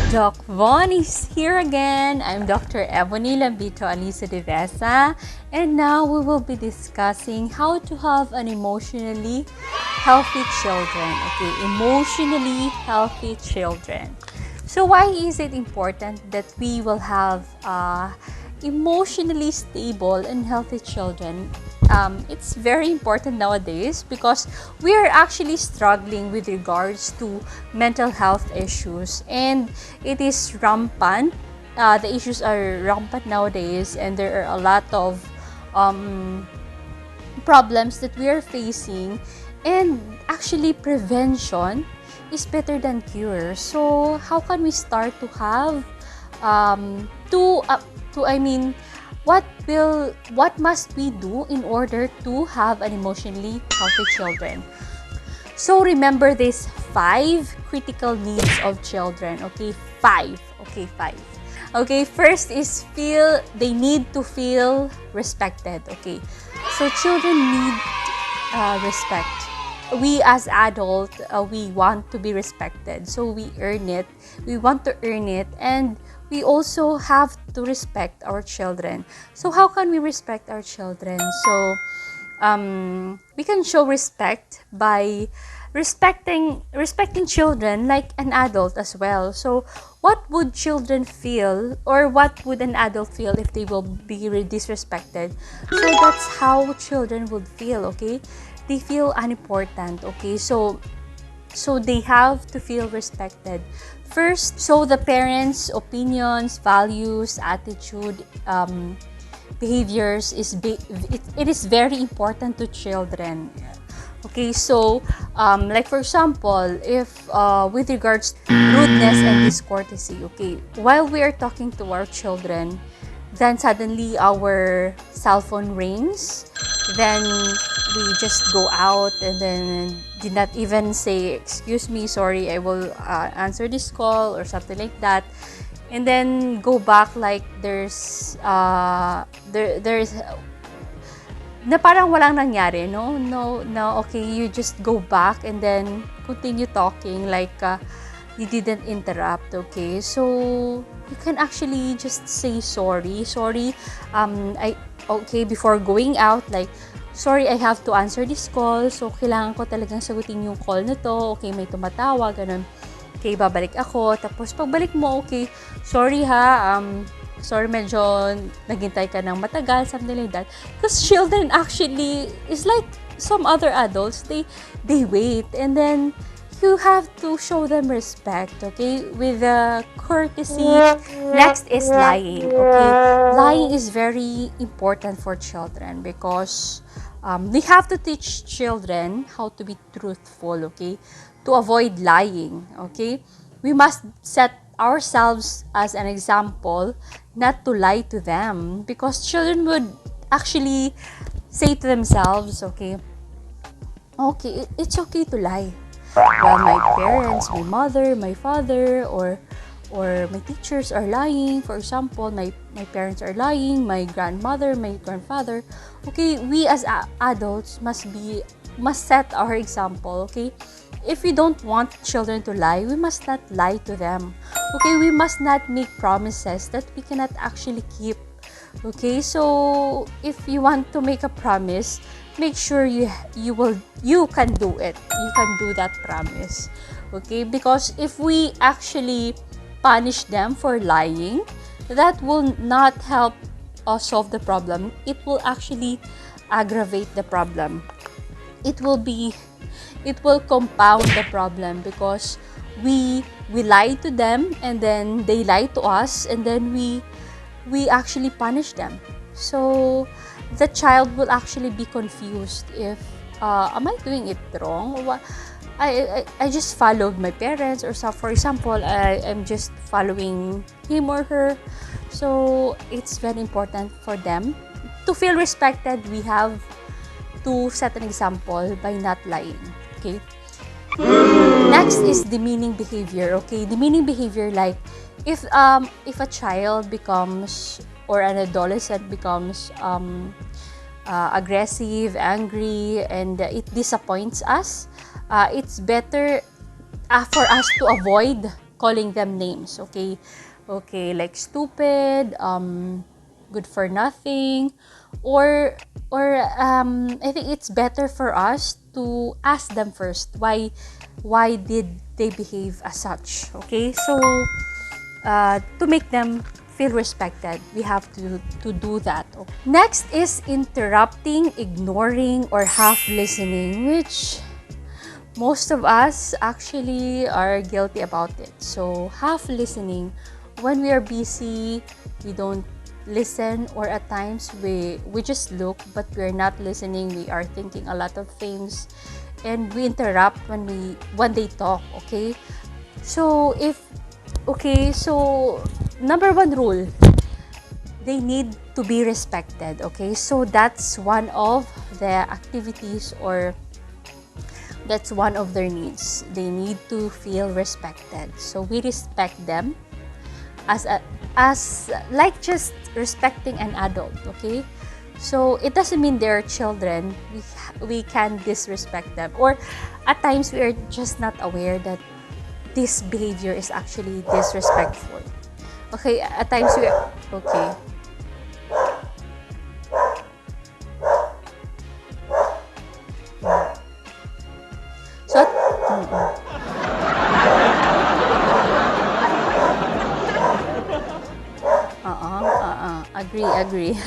DocVon is here again. I'm Dr. Ebony Lambito Alisa Devesa, and now we will be discussing how to have an emotionally healthy children. Okay, emotionally healthy children. So why is it important that we will have emotionally stable and healthy children? It's very important nowadays because we are actually struggling with regards to mental health issues, and it is rampant. The issues are rampant nowadays, and there are a lot of problems that we are facing, and actually prevention is better than cure. So how can we start to have what must we do in order to have an emotionally healthy children? So remember these 5 critical needs of children. Okay, 5. Okay, first is they need to feel respected. Okay, so children need respect. We as adults, we want to be respected, so we earn it. We want to earn it, and we also have to respect our children. So how can we respect our children? So we can show respect by respecting children like an adult as well. So what would children feel, or what would an adult feel if they will be disrespected? So that's how children would feel. Okay, they feel unimportant. Okay, so they have to feel respected first. So the parents' opinions, values, attitude, behaviors it is very important to children. Okay, so like for example, if with regards to rudeness and discourtesy, okay, while we are talking to our children, then suddenly our cell phone rings, then we just go out and then did not even say, excuse me, sorry, I will answer this call or something like that, and then go back like there's na parang walang nangyari. No, okay, you just go back and then continue talking like you didn't interrupt. Okay, so you can actually just say sorry, before going out, like, sorry, I have to answer this call, so kailangan ko talagang sagutin yung call na to. Okay, may tumatawag, ganun. Okay, babalik ako. Tapos pagbalik mo, okay, sorry ha, sorry, medyo naghintay ka ng matagal, something like that. Because children actually is like some other adults, they wait, and then you have to show them respect, okay, with courtesy. Next is lying. Okay, lying is very important for children because we have to teach children how to be truthful, okay, to avoid lying. Okay, we must set ourselves as an example not to lie to them, because children would actually say to themselves, okay, it's okay to lie. Well, my parents, my mother, my father, or my teachers are lying. For example, my parents are lying, my grandmother, my grandfather. Okay, we as adults must set our example. Okay, if we don't want children to lie, we must not lie to them. Okay, we must not make promises that we cannot actually keep. Okay, so if you want to make a promise, make sure you can do it. You can do that promise. Okay, because if we actually punish them for lying, that will not help us solve the problem. It will actually aggravate the problem. It will compound the problem because we lie to them, and then they lie to us, and then we actually punish them. So the child will actually be confused if am I doing it wrong? I just followed my parents, or so. For example, I'm just following him or her. So it's very important for them to feel respected. We have to set an example by not lying. Okay. Next is demeaning behavior. Okay, demeaning behavior, like if a child becomes, or an adolescent becomes aggressive, angry, and it disappoints us, it's better for us to avoid calling them names, okay? Okay, like stupid, good for nothing, or I think it's better for us to ask them first why did they behave as such, okay? So to make them feel respected, we have to do that. Next is interrupting, ignoring, or half listening, which most of us actually are guilty about it. So half listening, when we are busy, we don't listen, or at times we just look but we're not listening. We are thinking a lot of things and we interrupt when they talk, okay? So number one rule, they need to be respected, okay? So that's one of the activities, or that's one of their needs. They need to feel respected. So we respect them as like just respecting an adult, okay? So it doesn't mean they're children. We can disrespect them, or at times we are just not aware that this behavior is actually disrespectful. Okay, at times we are, okay. So, agree.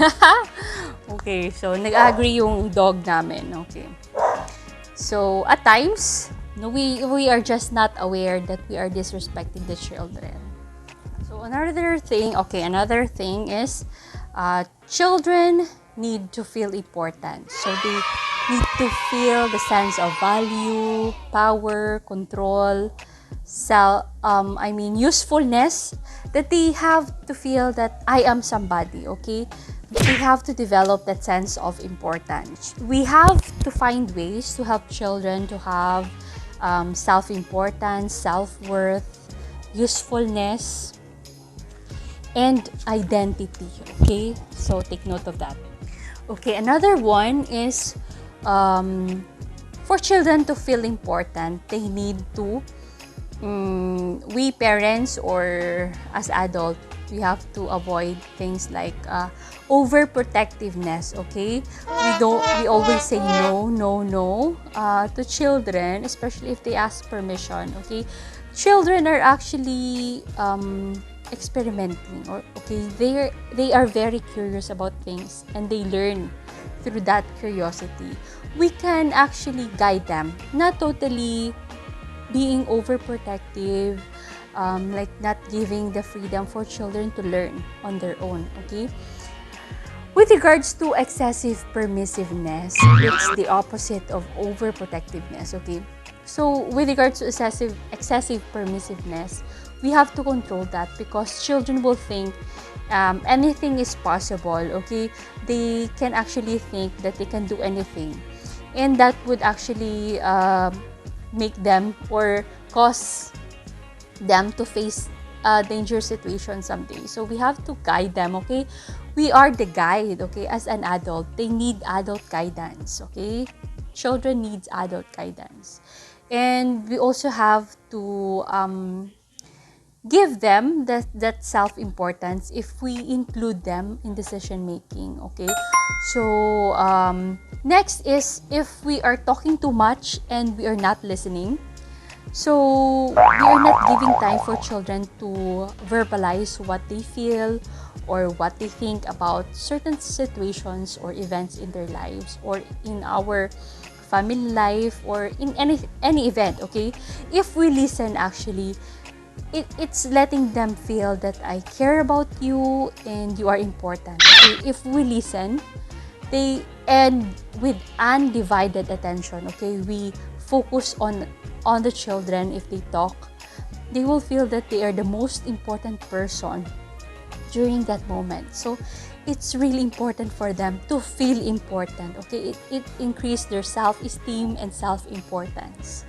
Okay, so nag-agree yung dog namin, okay. So, at times, no, we are just not aware that we are disrespecting the children. So, another thing is, children need to feel important. So, they need to feel the sense of value, power, control, usefulness, that they have to feel that I am somebody, okay? We have to develop that sense of importance. We have to find ways to help children to have self-importance, self-worth, usefulness, and identity, okay? So take note of that. Okay, another one is for children to feel important, they need to, we parents or as adults, we have to avoid things like overprotectiveness, okay? We always say no to children, especially if they ask permission, okay? Children are actually experimenting, or okay, they are very curious about things and they learn through that curiosity. We can actually guide them, not totally being overprotective, like not giving the freedom for children to learn on their own, okay? With regards to excessive permissiveness, it's the opposite of overprotectiveness, okay? So with regards to excessive permissiveness, we have to control that, because children will think anything is possible, okay? They can actually think that they can do anything, and that would actually make them or cause them to face a dangerous situation someday. So we have to guide them, okay? We are the guide, okay? As an adult, they need adult guidance, okay? Children needs adult guidance. And we also have to give them that self-importance if we include them in decision making, okay? So next is if we are talking too much and we are not listening. So we are not giving time for children to verbalize what they feel or what they think about certain situations or events in their lives, or in our family life, or in any event, okay? If we listen, actually, it's letting them feel that I care about you and you are important, okay? If we listen, and with undivided attention, okay, we focus on the children. If they talk, they will feel that they are the most important person during that moment. So it's really important for them to feel important, okay? It increases their self-esteem and self-importance.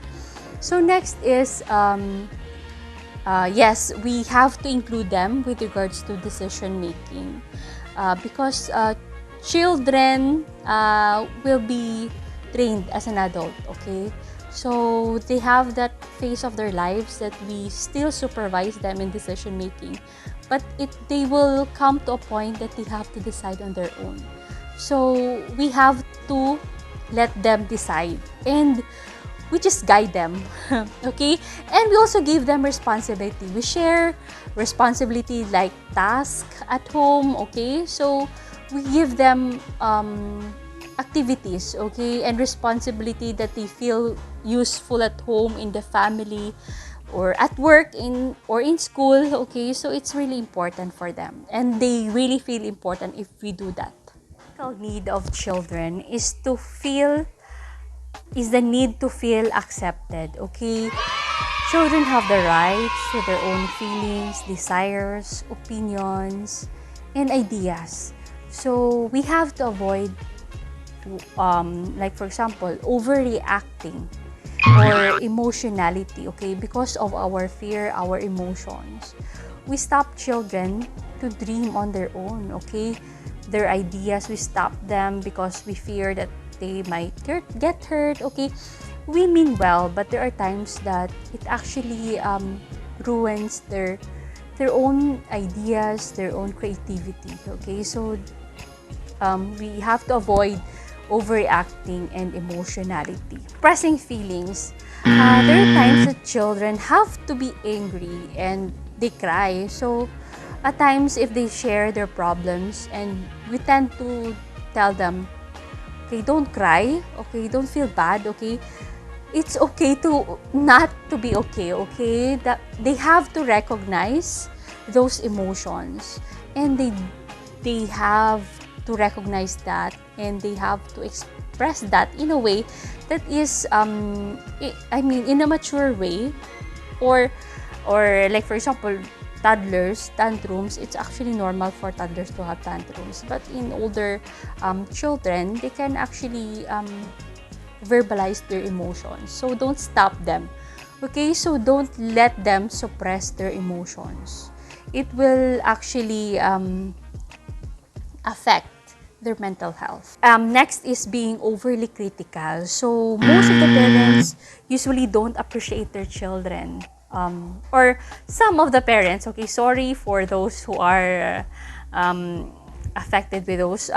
So next is yes, we have to include them with regards to decision making, because children will be trained as an adult, okay? So they have that phase of their lives that we still supervise them in decision making, but they will come to a point that they have to decide on their own. So we have to let them decide, and we just guide them. Okay, and we also give them responsibility. We share responsibility like task at home. Okay, so we give them activities, okay, and responsibility that they feel useful at home, in the family, or at work, in school. Okay, so it's really important for them, and they really feel important if we do that. The need of children is the need to feel accepted. Okay, children have the rights to their own feelings, desires, opinions, and ideas. So we have to avoid like for example, overreacting or emotionality, okay, because of our fear, our emotions. We stop children to dream on their own, okay, their ideas. We stop them because we fear that they might get hurt, okay. We mean well, but there are times that it actually ruins their own ideas, their own creativity, okay. So we have to avoid overreacting and emotionality. Expressing feelings. There are times that children have to be angry and they cry. So at times, if they share their problems, and we tend to tell them, okay, don't cry, okay, don't feel bad, okay. It's okay to not to be okay, okay. That they have to recognize those emotions, and they have to recognize that, and they have to express that in a way that is in a mature way, or like for example, toddlers tantrums. It's actually normal for toddlers to have tantrums, but in older children, they can actually verbalize their emotions. So don't stop them, okay. So don't let them suppress their emotions. It will actually affect their mental health. Next is being overly critical. So most of the parents usually don't appreciate their children. Or some of the parents, okay, sorry for those who are affected with those.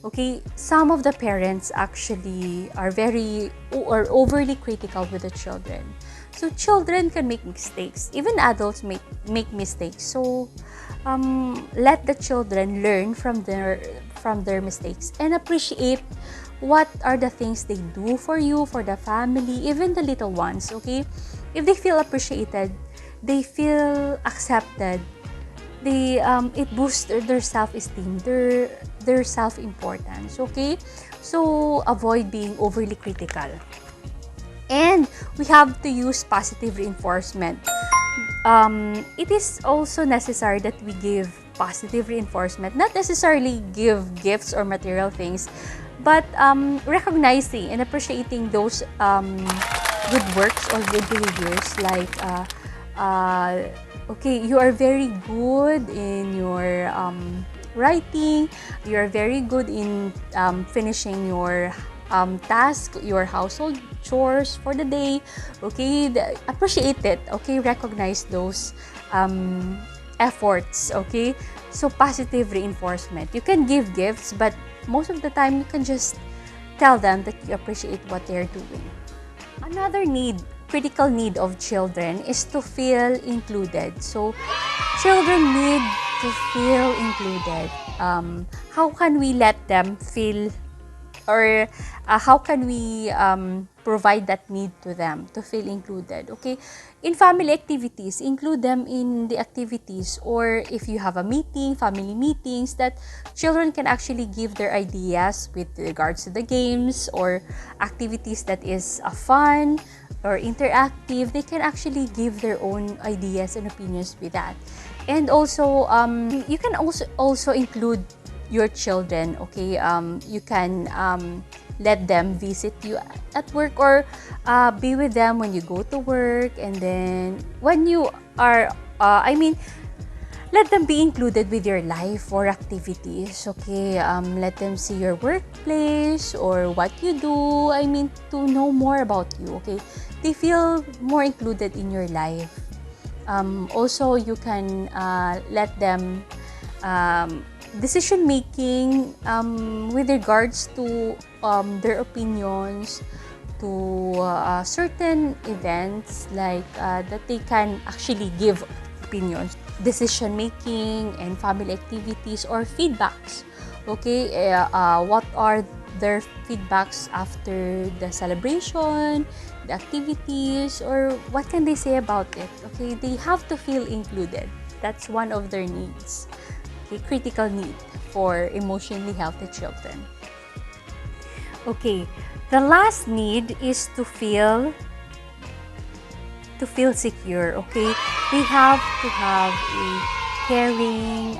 Okay, some of the parents actually are very or overly critical with the children. So children can make mistakes. Even adults make mistakes. So let the children learn from their mistakes, and appreciate what are the things they do for you, for the family, even the little ones, okay. If they feel appreciated, they feel accepted, it boosts their self-esteem, their self-importance, okay. So avoid being overly critical, and we have to use positive reinforcement. It is also necessary that we give positive reinforcement, not necessarily give gifts or material things, but recognizing and appreciating those good works or good behaviors, like okay, you are very good in your writing, you are very good in finishing your task, your household chores for the day, okay. Appreciate it, okay. Recognize those efforts, okay. So positive reinforcement. You can give gifts, but most of the time you can just tell them that you appreciate what they're doing. Another critical need of children is to feel included. So children need to feel included. How can we let them feel, or how can we provide that need to them to feel included, okay. In family activities, include them in the activities, or if you have a meeting, family meetings, that children can actually give their ideas with regards to the games or activities that is fun or interactive. They can actually give their own ideas and opinions with that. And also you can also include your children, okay. You can let them visit you at work, or be with them when you go to work, and then when you are let them be included with your life or activities, okay? Let them see your workplace or what you do. I mean, to know more about you, okay? They feel more included in your life. Also, you can let them decision making with regards to their opinions to certain events, like that they can actually give opinions, decision making, and family activities or feedbacks. Okay, what are their feedbacks after the celebration, the activities, or what can they say about it? Okay, they have to feel included. That's one of their needs. Okay, critical need for emotionally healthy children. Okay, the last need is to feel secure. Okay, they have to have a caring,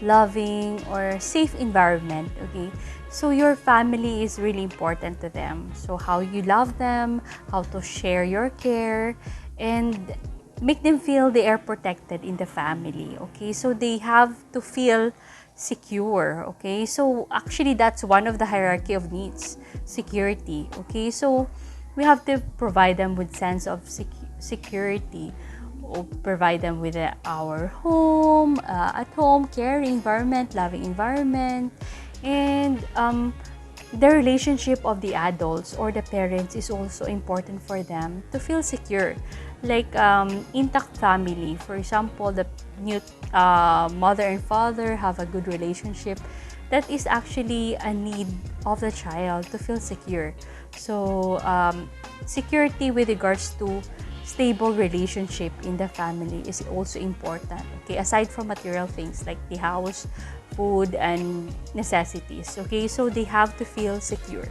loving, or safe environment. Okay, so your family is really important to them. So how you love them, how to share your care, and make them feel they are protected in the family. Okay, so they have to feel secure. Okay, so actually that's one of the hierarchy of needs, security. Okay, so we have to provide them with sense of security, or provide them with our home, at home, caring environment, loving environment, and the relationship of the adults or the parents is also important for them to feel secure. Like intact family, for example, the new mother and father have a good relationship. That is actually a need of the child to feel secure. So security with regards to stable relationship in the family is also important. Okay, aside from material things like the house, food, and necessities. Okay, so they have to feel secure,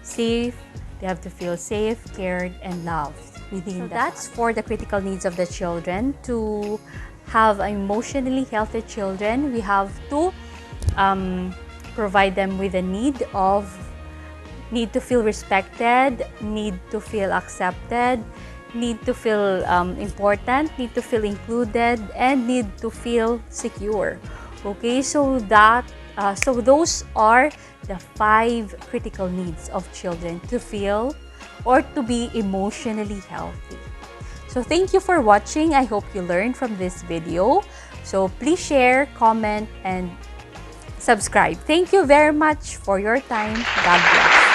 safe. They have to feel safe, cared, and loved within. So that's for the critical needs of the children. To have emotionally healthy children, we have to provide them with a need to feel respected, need to feel accepted, need to feel important, need to feel included, and need to feel secure. Okay, so those are the 5 critical needs of children to feel or to be emotionally healthy. So thank you for watching. I hope you learned from this video. So please share, comment, and subscribe. Thank you very much for your time. God bless.